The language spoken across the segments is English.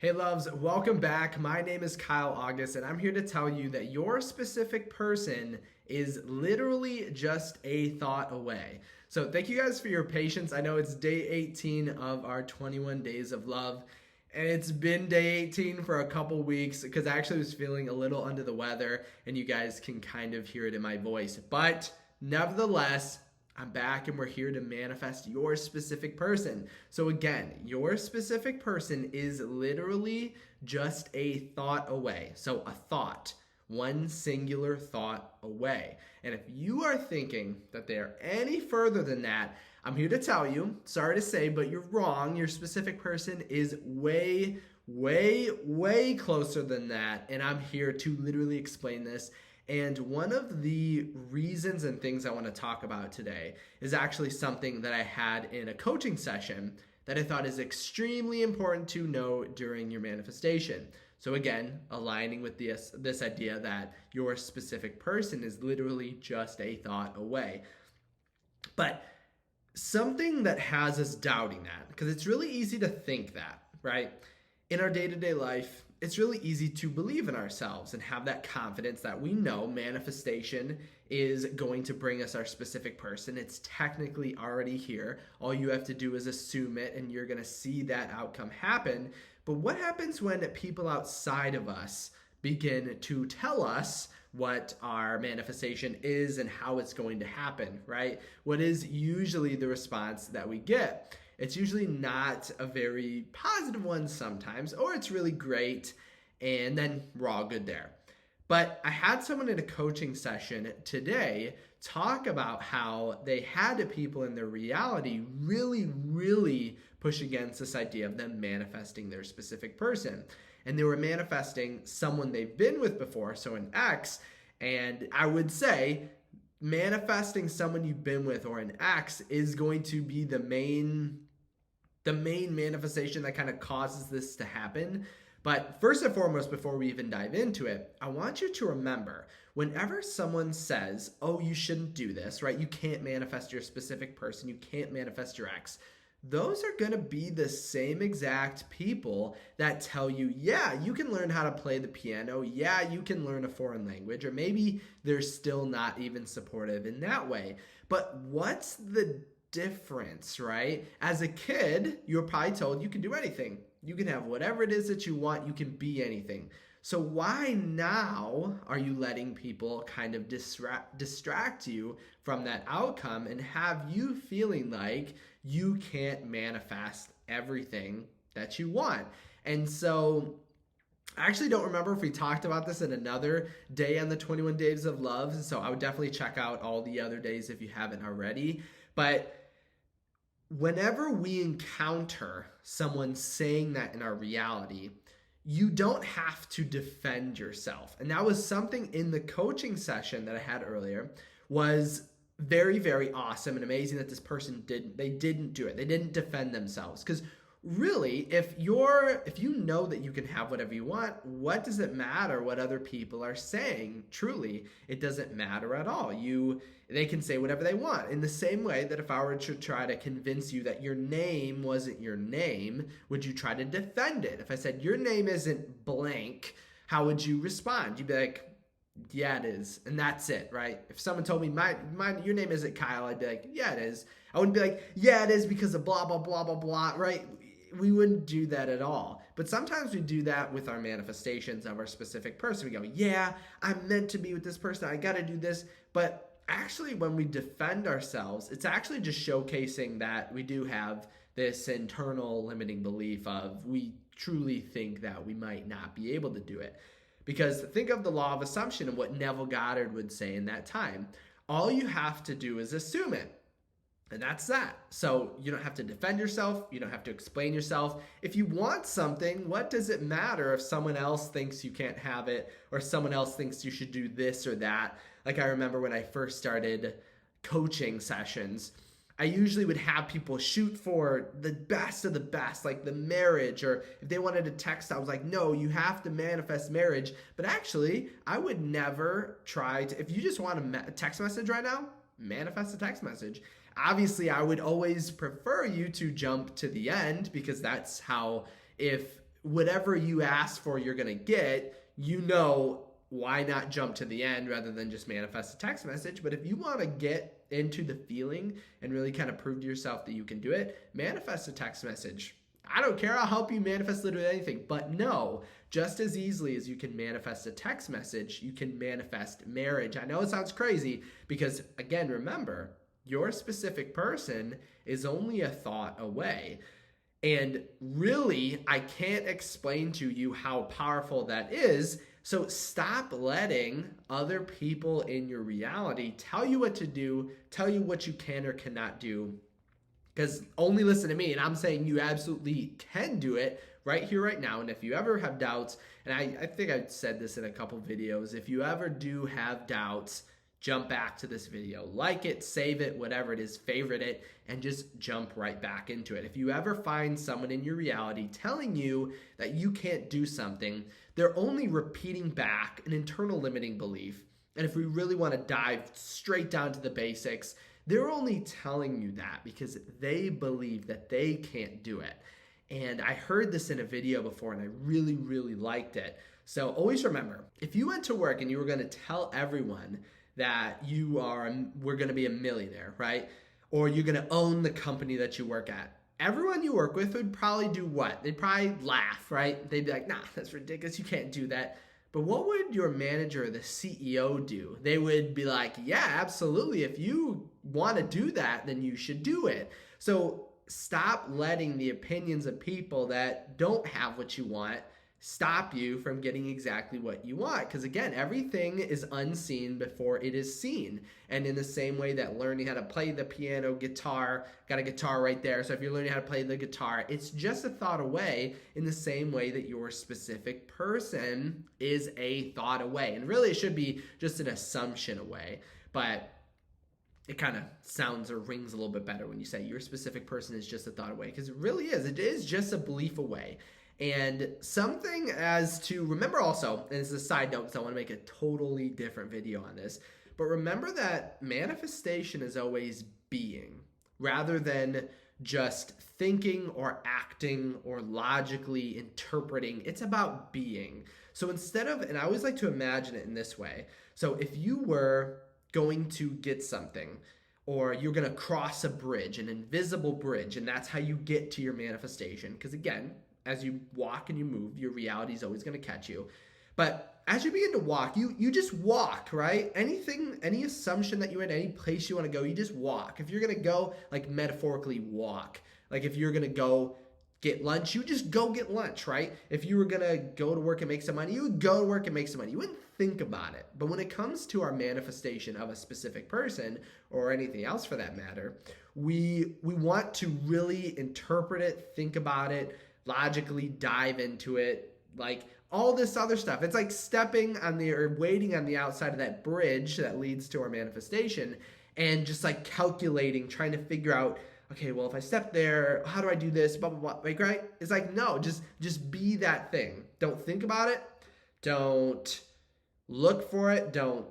Hey loves, welcome back. My name is Kyle August, and I'm here to tell you that your specific person is literally just a thought away. So, thank you guys for your patience. I know it's day 18 of our 21 days of love, and it's been day 18 for a couple weeks because I actually was feeling a little under the weather, and you guys can kind of hear it in my voice. But nevertheless, I'm back and we're here to manifest your specific person. So again, your specific person is literally just a thought away. So a thought, one singular thought away. And if you are thinking that they are any further than that, I'm here to tell you, sorry to say, but you're wrong. Your specific person is way, way, way closer than that. And I'm here to literally explain this. And one of the reasons and things I want to talk about today is actually something that I had in a coaching session that I thought is extremely important to know during your manifestation. So again, aligning with this idea that your specific person is literally just a thought away. But something that has us doubting that, because it's really easy to think that, right? In our day-to-day life, it's really easy to believe in ourselves and have that confidence that we know manifestation is going to bring us our specific person. It's technically already here. All you have to do is assume it and you're going to see that outcome happen. But what happens when people outside of us begin to tell us what our manifestation is and how it's going to happen, right? What is usually the response that we get? It's usually not a very positive one sometimes, or it's really great, and then we're all good there. But I had someone in a coaching session today talk about how they had people in their reality really push against this idea of them manifesting their specific person. And they were manifesting someone they've been with before, so an ex, and I would say manifesting someone you've been with or an ex is going to be the main manifestation that kind of causes this to happen. But first and foremost, before we even dive into it, I want you to remember whenever someone says, oh, you shouldn't do this, right? You can't manifest your specific person. You can't manifest your ex. Those are going to be the same exact people that tell you, yeah, you can learn how to play the piano. Yeah, you can learn a foreign language, or maybe they're still not even supportive in that way. But what's the difference, right? As a kid, you were probably told you can do anything. You can have whatever it is that you want. You can be anything. So why now are you letting people kind of distract you from that outcome and have you feeling like you can't manifest everything that you want? And so I actually don't remember if we talked about this in another day on the 21 Days of Love. So I would definitely check out all the other days if you haven't already. But whenever we encounter someone saying that in our reality, you don't have to defend yourself. And that was something in the coaching session that I had earlier was very awesome and amazing that this person didn't do it. They didn't defend themselves. Because really, if you know that you can have whatever you want, what does it matter what other people are saying? Truly, it doesn't matter at all. They can say whatever they want. In the same way that if I were to try to convince you that your name wasn't your name, would you try to defend it? If I said your name isn't blank, how would you respond? You'd be like, yeah, it is. And that's it, right? If someone told me your name isn't Kyle, I'd be like, yeah, it is. I wouldn't be like, yeah, it is because of blah, blah, blah, blah, blah, right? We wouldn't do that at all. But sometimes we do that with our manifestations of our specific person. We go, yeah, I'm meant to be with this person. I got to do this. But actually, when we defend ourselves, it's actually just showcasing that we do have this internal limiting belief of we truly think that we might not be able to do it. Because think of the law of assumption and what Neville Goddard would say in that time. All you have to do is assume it. And that's that. So you don't have to defend yourself. You don't have to explain yourself. If you want something, what does it matter if someone else thinks you can't have it or someone else thinks you should do this or that? Like I remember when I first started coaching sessions, I usually would have people shoot for the best of the best, like the marriage, or if they wanted a text, I was like, no, you have to manifest marriage. But actually, I would never try to, if you just want a text message right now, manifest a text message. Obviously, I would always prefer you to jump to the end because that's how, if whatever you ask for, you're going to get, you know, why not jump to the end rather than just manifest a text message? But if you want to get into the feeling and really kind of prove to yourself that you can do it, manifest a text message. I don't care. I'll help you manifest literally anything. But no, just as easily as you can manifest a text message, you can manifest marriage. I know it sounds crazy because, again, remember, your specific person is only a thought away. And really, I can't explain to you how powerful that is. So stop letting other people in your reality tell you what to do, tell you what you can or cannot do. Because only listen to me, and I'm saying you absolutely can do it right here, right now. And if you ever have doubts, and I think I said this in a couple videos, if you ever do have doubts, jump back to this video, like it, save it, whatever it is, favorite it, and just jump right back into it. If you ever find someone in your reality telling you that you can't do something, they're only repeating back an internal limiting belief. And if we really want to dive straight down to the basics, they're only telling you that because they believe that they can't do it. And I heard this in a video before and I really, really liked it. So always remember, if you went to work and you were going to tell everyone that we're going to be a millionaire, right? Or you're going to own the company that you work at. Everyone you work with would probably do what? They'd probably laugh, right? They'd be like, nah, that's ridiculous. You can't do that. But what would your manager or the CEO do? They would be like, yeah, absolutely. If you want to do that, then you should do it. So stop letting the opinions of people that don't have what you want stop you from getting exactly what you want. Because again, everything is unseen before it is seen. And in the same way that learning how to play the piano, guitar, got a guitar right there. So if you're learning how to play the guitar, it's just a thought away, in the same way that your specific person is a thought away. And really it should be just an assumption away. But it kind of sounds or rings a little bit better when you say your specific person is just a thought away, because it really is. It is just a belief away. And something as to remember also, and as a side note, because I want to make a totally different video on this, but remember that manifestation is always being rather than just thinking or acting or logically interpreting. It's about being. So instead of, and I always like to imagine it in this way. So if you were going to get something, or you're going to cross a bridge, an invisible bridge, and that's how you get to your manifestation. Because again, as you walk and you move, your reality is always going to catch you. But as you begin to walk, you just walk, right? Anything, any assumption that you're in, any place you want to go, you just walk. If you're going to go, like metaphorically walk, like if you're going to go get lunch, you just go get lunch, right? If you were going to go to work and make some money, you would go to work and make some money. You wouldn't think about it. But when it comes to our manifestation of a specific person or anything else for that matter, we want to really interpret it, think about it, logically dive into it, like all this other stuff. It's like stepping on or waiting on the outside of that bridge that leads to our manifestation and just like calculating, trying to figure out, okay, well, if I step there, how do I do this? Blah, blah, blah. Like, right? It's like, no, just be that thing. Don't think about it. Don't look for it. Don't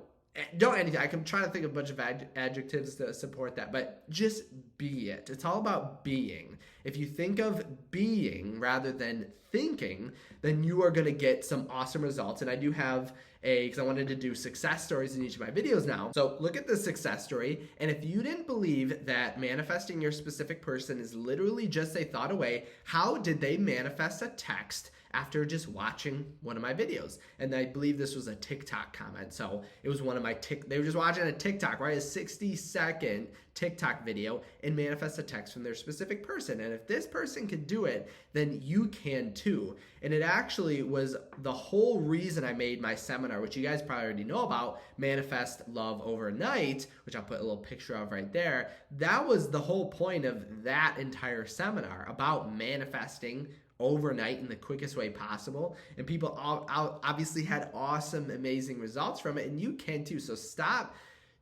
anything. I'm trying to think of a bunch of adjectives to support that, but just be it. It's all about being. If you think of being rather than thinking, then you are going to get some awesome results. And I do have because I wanted to do success stories in each of my videos now. So look at the success story. And if you didn't believe that manifesting your specific person is literally just a thought away, how did they manifest a text after just watching one of my videos? And I believe this was a TikTok comment. So it was one of my they were just watching a TikTok, right? A 60-second TikTok video and manifest a text from their specific person. And if this person could do it, then you can too. And it actually was the whole reason I made my seminar, which you guys probably already know about, Manifest Love Overnight, which I'll put a little picture of right there. That was the whole point of that entire seminar, about manifesting overnight in the quickest way possible. And people obviously had awesome, amazing results from it, and you can too. So stop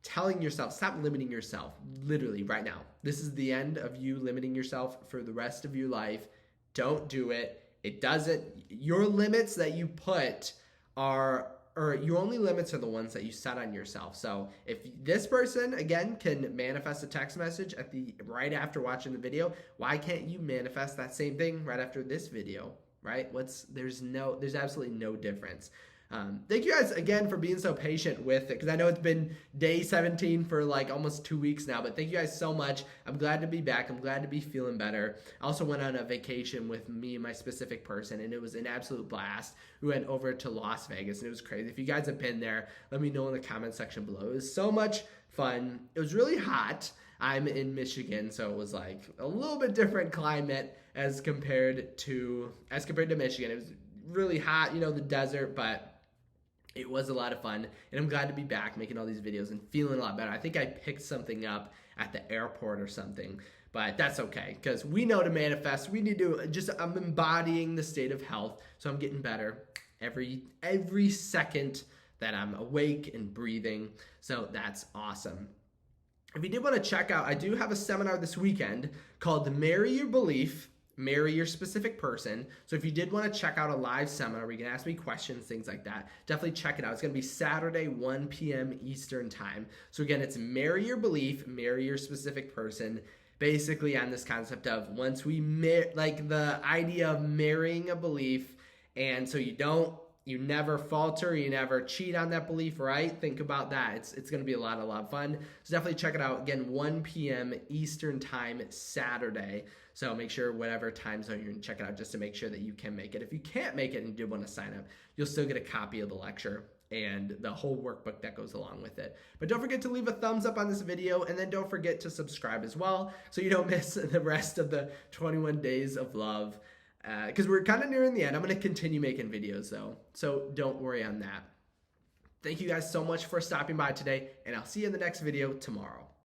telling yourself, stop limiting yourself, literally right now. This is the end of you limiting yourself for the rest of your life. Don't do it. It doesn't, your limits that you put or your only limits are the ones that you set on yourself. So if this person, again, can manifest a text message right after watching the video, why can't you manifest that same thing right after this video? right? There's absolutely no difference. Thank you guys again for being so patient with it, because I know it's been day 17 for like almost 2 weeks now, but thank you guys so much. I'm glad to be back. I'm glad to be feeling better. I also went on a vacation with me and my specific person, and it was an absolute blast. We went over to Las Vegas, and it was crazy. If you guys have been there, let me know in the comment section below. It was so much fun. It was really hot. I'm in Michigan, so it was like a little bit different climate as compared to Michigan. It was really hot, the desert, but it was a lot of fun, and I'm glad to be back making all these videos and feeling a lot better. I think I picked something up at the airport or something, but that's okay, because we know to manifest, we need to I'm embodying the state of health, so I'm getting better every second that I'm awake and breathing, so that's awesome. If you did want to check out, I do have a seminar this weekend called Marry Your Belief, Marry Your Specific Person. So if you did want to check out a live seminar where you can ask me questions, things like that, definitely check it out. It's going to be Saturday, 1 p.m. Eastern time. So again, it's Marry Your Belief, Marry Your Specific Person. Basically on this concept of once we, like the idea of marrying a belief, and so you never falter, you never cheat on that belief, right? Think about that. It's going to be a lot of fun. So definitely check it out. Again, 1 p.m. Eastern time, Saturday. So make sure whatever time zone you're in, check it out just to make sure that you can make it. If you can't make it and you do want to sign up, you'll still get a copy of the lecture and the whole workbook that goes along with it. But don't forget to leave a thumbs up on this video, and then don't forget to subscribe as well so you don't miss the rest of the 21 days of love. Because we're kind of nearing the end. I'm going to continue making videos though, so don't worry on that. Thank you guys so much for stopping by today, and I'll see you in the next video tomorrow.